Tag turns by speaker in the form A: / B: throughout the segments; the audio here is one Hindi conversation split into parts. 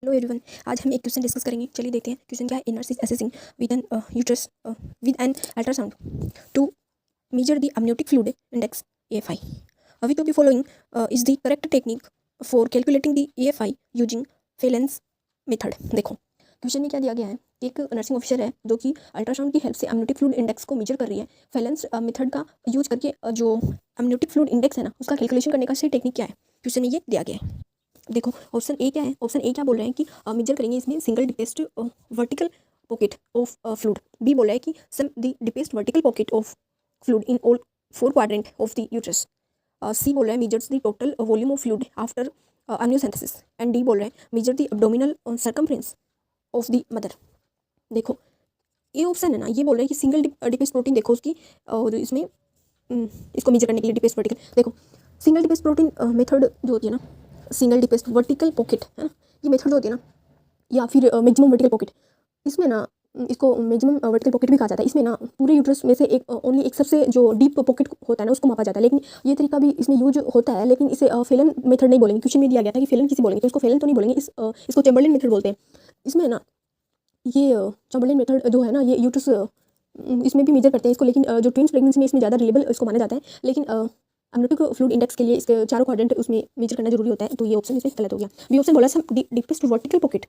A: हेलो एवरीवन, आज हम एक क्वेश्चन डिस्कस करेंगे। चलिए देखते हैं क्वेश्चन क्या है। A nurse is assessing with an uterus with an ultrasound to measure the amniotic fluid index AFI. Which of the following is the correct technique for calculating the AFI using Phelan's method? देखो क्वेश्चन में क्या दिया गया है। एक नर्सिंग ऑफिसर है जो कि अल्ट्रासाउंड की हेल्प से अम्नियोटिक फ्लूइड इंडेक्स को मेजर कर रही है। फेलेंस मेथड का यूज करके जो अम्नियोटिक फ्लूइड इंडेक्स है ना, उसका कैलकुलेशन करने का सही टेक्निक क्या है, क्वेश्चन में ये दिया गया है। देखो ऑप्शन ए क्या है। ऑप्शन ए क्या बोल रहे हैं कि मेजर करेंगे इसमें single deepest vertical pocket of fluid. B बोल रहा है कि sum the deepest vertical pocket of fluid in all 4 quadrant of the uterus. C बोल रहा है measures the total volume of fluid after amniocentesis। And D बोल रहा है major the abdominal circumference of the mother. देखो ये ऑप्शन है ना, ये बोल रहा है कि सिंगल डिपेस्ट प्रोटीन देखो उसकी, और इसमें इसको मेजर करने के लिए डिपेस्ट वर्टिकल। देखो सिंगल डिपेस्ट प्रोटीन मेथड जो होती है ना, सिंगल डिपेस्ट वर्टिकल पॉकेट है ना, ये मेथड जो होती है ना, या फिर मैक्सिमम वर्टिकल पॉकेट, इसमें ना इसको मैक्सिमम वर्टिकल पॉकेट भी कहा जाता है। इसमें ना पूरे यूट्रस में से एक ओनली एक सबसे जो डीप पॉकेट होता है ना, उसको मापा जाता है। लेकिन ये तरीका भी इसमें यूज होता है, लेकिन इसे फेलन मेथड नहीं बोलेंगे। क्वेश्चन में दिया गया था कि फेलन किसी बोलेंगे, तो इसको फेलन तो नहीं बोलेंगे, इसको चैम्बरलिन मेथड बोलते हैं। इसमें ना ये चैम्बरलिन मेथड जो है ना, ये यूट्रस इसमें भी मेजर करते हैं इसको, लेकिन जो ट्विंस प्रेगनेंसी में इसमें ज़्यादा रिलेबल इसको माना जाता है। लेकिन अम्नियोटिक फ्लूइड इंडेक्स के लिए इसके चारों क्वाड्रेंट उसमें मेजर करना जरूरी होता है, तो ये ऑप्शन इसमें गलत हो गया। बी ऑप्शन बोला sum deepest vertical pocket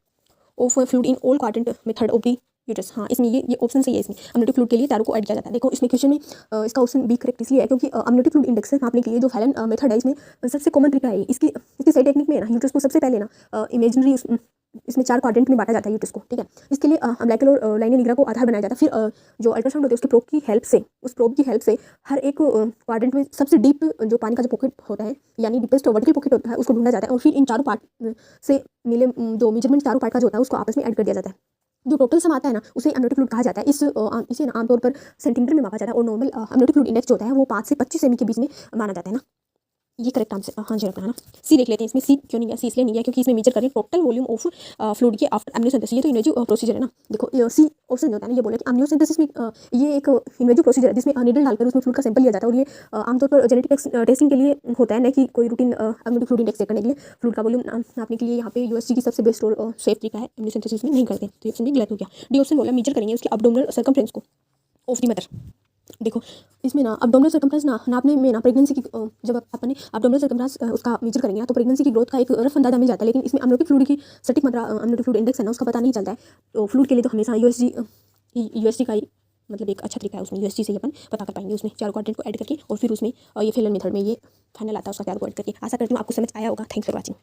A: of fluid in all quadrant method of the uterus. हाँ, इसमें ये ऑप्शन सही है। इसमें अम्नियोटिक फ्लूइड के लिए चारों को ऐड किया जाता है। देखो इसमें क्वेश्चन में इसका ऑप्शन बी करेक्ट इसलिए है क्योंकि अम्नियोटिक फ्लूइड इंडेक्स से नापने के लिए जो फेलन मेथड है, इसमें सबसे कॉमन तरीका है। इसकी सही टेक्निक में ना यूट्रस को सबसे पहले ना इमेजिनरी इसमें 4 क्वाड्रेंट में बांटा जाता है यूट्रस को, ठीक है। इसके लिए अम्बिलिकल और लाइनिया निग्रा को आधार बनाया जाता है। फिर जो अल्ट्रासाउंड होती है उसके प्रोब की हेल्प से, उस प्रोब की हेल्प से हर एक क्वाड्रेंट में सबसे डीप जो पानी का जो पॉकेट होता है, यानी डीपेस्ट वर्टिकल पॉकेट होता है, उसको ढूंढा जाता है। और फिर इन चारों पार्ट से मिले जो मेजरमेंट चारों पार्ट का जो होता है, उसको आपस में ऐड कर दिया जाता है। जो टोटल सम आता है ना, उसे अम्नियोटिक फ्लूइड कहा जाता है। इसे आमतौर पर सेंटीमीटर में मापा जाता है, और नॉर्मल अम्नियोटिक फ्लूइड इंडेक्स जो होता है वो 5 से 25 सेमी के बीच में माना जाता है ना। ये करेक्ट आंसर हाँ जी रखना है ना। सी देख लेते हैं। इसमें सी क्यों नहीं है? सी इसलिए नहीं है क्योंकि इसमें मेजर करें टोटल वॉल्यूम ऑफ फ्लूइड के आफ्टर एमनियोसेंटेसिस। ये तो इन्वेजिव प्रोसीजर है ना। देखो सी ऑप्शन जो होता है ना, ये बोला कि एमनियोसेंटेसिस में ये एक इन्वेजिव प्रोसीजर है जिसमें नीडल डालकर उसमें फ्लूइड का सैंपल लिया जाता है। और ये आमतौर पर जेनेटिक टेस्टिंग के लिए होता है, न कि कोई routine amniotic fluid index check करने के लिए। फ्लूइड का वॉल्यूम नापने के लिए यहाँ पे यूएसजी की सबसे बेस्ट और सेफ तरीका है, एमनियोसेंटेसिस में नहीं करते। तो ऑप्शन भी गलत हो गया। डी ऑप्शन बोला मेजर करेंगे उसकी एब्डोमिनल सर्कमफ्रेंस को ऑफ द मदर। देखो इसमें ना एब्डोमिनल सर्कमफ्रेंस ना नापने में ना प्रेगनेंसी की जब अपन एब्डोमिनल सर्कमफ्रेंस उसका मेजर करेंगे ना, तो प्रेगनेंसी की ग्रोथ का एक रफ अंदाजा मिल जाता है। लेकिन इसमें अम्नियोटिक फ्लूइड की सटीक मात्रा, अम्नियोटिक फ्लूइड इंडेक्स है ना, उसका पता नहीं चलता है। तो फ्लूइड के लिए तो हमेशा यूएसजी का ही मतलब एक अच्छा तरीका है। उसमें यूएसजी से ही अपन पता कर पाएंगे, उसमें चारों क्वाड्रेंट को ऐड करके, और फिर उसमें ये फेलन मेथड में ये फाइनल आता है उसका चारों को ऐड करके। आशा करती हूँ आपको समझ आया होगा। Thanks for watching.